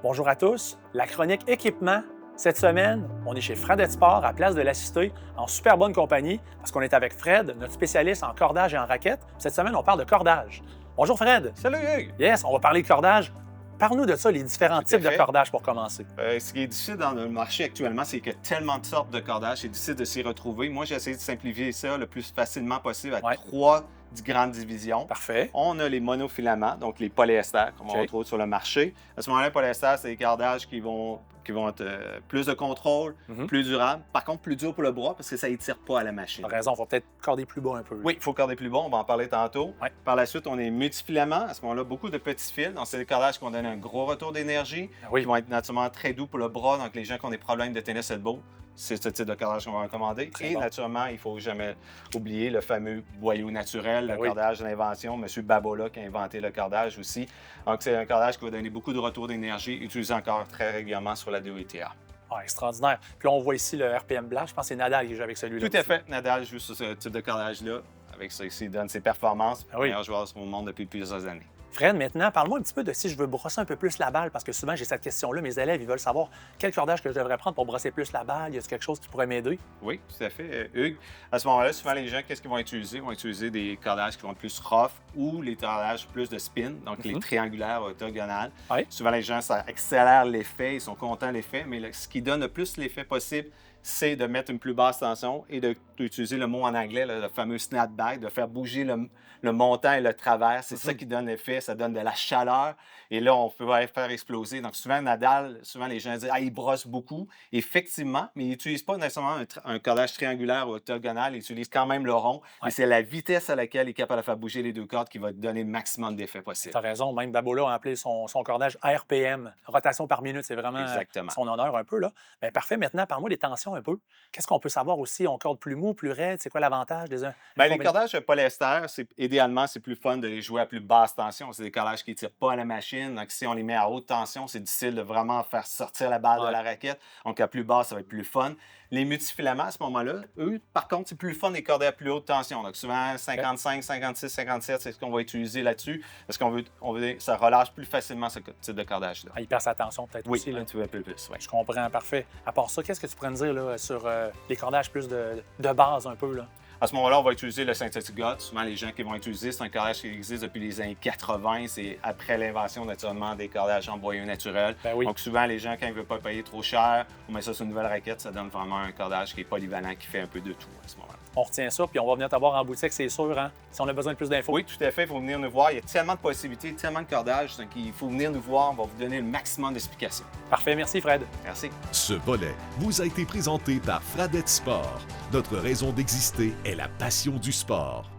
Bonjour à tous. La chronique équipement. Cette semaine, on est chez Fradette Sport à Place de la Cité, en super bonne compagnie, parce qu'on est avec Fred, notre spécialiste en cordage et en raquette. Cette semaine, on parle de cordage. Bonjour Fred. Salut Hugues! Yes, on va parler de cordage. Parle-nous de ça, les différents types de cordage pour commencer. Ce qui est difficile dans le marché actuellement, c'est qu'il y a tellement de sortes de cordages, c'est difficile de s'y retrouver. Moi, j'ai essayé de simplifier ça le plus facilement possible à trois grandes divisions. Parfait. On a les monofilaments, donc les polyesters, comme on retrouve sur le marché. À ce moment-là, les polyesters, c'est des cordages qui vont être plus de contrôle, plus durables. Par contre, plus dur pour le bras parce que ça n'étire pas à la machine. T'as raison, il faut peut-être corder plus bas un peu. Oui, il faut corder plus bas, on va en parler tantôt. Par la suite, on est multifilaments. À ce moment-là, beaucoup de petits fils. Donc, c'est des cordages qui vont donner un gros retour d'énergie, qui vont être naturellement très doux pour le bras. Donc, les gens qui ont des problèmes de tennis elbow, c'est ce type de cordage qu'on va recommander. Naturellement, il ne faut jamais oublier le fameux boyau naturel, le cordage de l'invention. M. Babola qui a inventé le cordage aussi. Donc, c'est un cordage qui va donner beaucoup de retour d'énergie, utilisé encore très régulièrement sur la WTA. Ah, extraordinaire. Puis là, on voit ici le RPM Blast. Je pense que c'est Nadal qui joue avec celui-là. Tout à fait. Nadal joue sur ce type de cordage-là. Avec ça ici, il donne ses performances. Meilleur joueur au monde depuis plusieurs années. Fred, maintenant, parle-moi un petit peu de si je veux brosser un peu plus la balle, parce que souvent, j'ai cette question-là. Mes élèves, ils veulent savoir quel cordage que je devrais prendre pour brosser plus la balle. Y a-t-il quelque chose qui pourrait m'aider? Oui, tout à fait. Hugues, à ce moment-là, souvent, les gens, qu'est-ce qu'ils vont utiliser? Ils vont utiliser des cordages qui vont être plus rough ou les cordages plus de spin, donc les triangulaires octogonales. Souvent, les gens, ça accélère l'effet, ils sont contents de l'effet, mais ce qui donne le plus l'effet possible, c'est de mettre une plus basse tension et d'utiliser le mot en anglais, le fameux snapback, de faire bouger le montant et le travers. C'est ça qui donne l'effet, ça donne de la chaleur. Et là, on peut faire exploser. Donc, souvent, Nadal, les gens disent « Ah, il brosse beaucoup ». Effectivement, mais il n'utilise pas nécessairement un cordage triangulaire ou octogonal, il utilise quand même le rond. Mais c'est la vitesse à laquelle il est capable de faire bouger les deux cordes qui va donner le maximum d'effet possible. Tu as raison, même Babola a appelé son cordage RPM, rotation par minute. C'est vraiment son honneur un peu, là. Bien, parfait. Maintenant, parle-moi des tensions un peu. Qu'est-ce qu'on peut savoir aussi? On corde plus mou, plus raide? C'est quoi l'avantage des uns? Bien, les cordages polyester, idéalement, c'est plus fun de les jouer à plus basse tension. C'est des cordages qui ne tirent pas à la machine. Donc, si on les met à haute tension, c'est difficile de vraiment faire sortir la balle de la raquette. Donc, à plus basse, ça va être plus fun. Les multifilaments, à ce moment-là, eux, par contre, c'est plus fun de les corder à plus haute tension. Donc, souvent, 55, 56, 57, c'est ce qu'on va utiliser là-dessus. Parce qu'on veut ça relâche plus facilement ce type de cordage-là. Il perd sa tension peut-être aussi. Oui, un peu plus. Je comprends, parfait. À part ça, qu'est-ce que tu pourrais me dire là, sur les cordages plus de base un peu, là? À ce moment-là, on va utiliser le Synthetic God. Souvent, les gens qui vont utiliser, c'est un cordage qui existe depuis les années 80. C'est après l'invention, naturellement, des cordages en boyau naturel. Donc, souvent, les gens, quand ils ne veulent pas payer trop cher, on met ça sur une nouvelle raquette, ça donne vraiment un cordage qui est polyvalent, qui fait un peu de tout à ce moment-là. On retient ça, puis on va venir t'avoir en boutique, c'est sûr, hein? Si on a besoin de plus d'infos. Oui, tout à fait. Il faut venir nous voir. Il y a tellement de possibilités, tellement de cordages. Donc, il faut venir nous voir. On va vous donner le maximum d'explications. Parfait. Merci, Fred. Merci. Ce volet vous a été présenté par Fradette Sport. Notre raison d'exister est la passion du sport.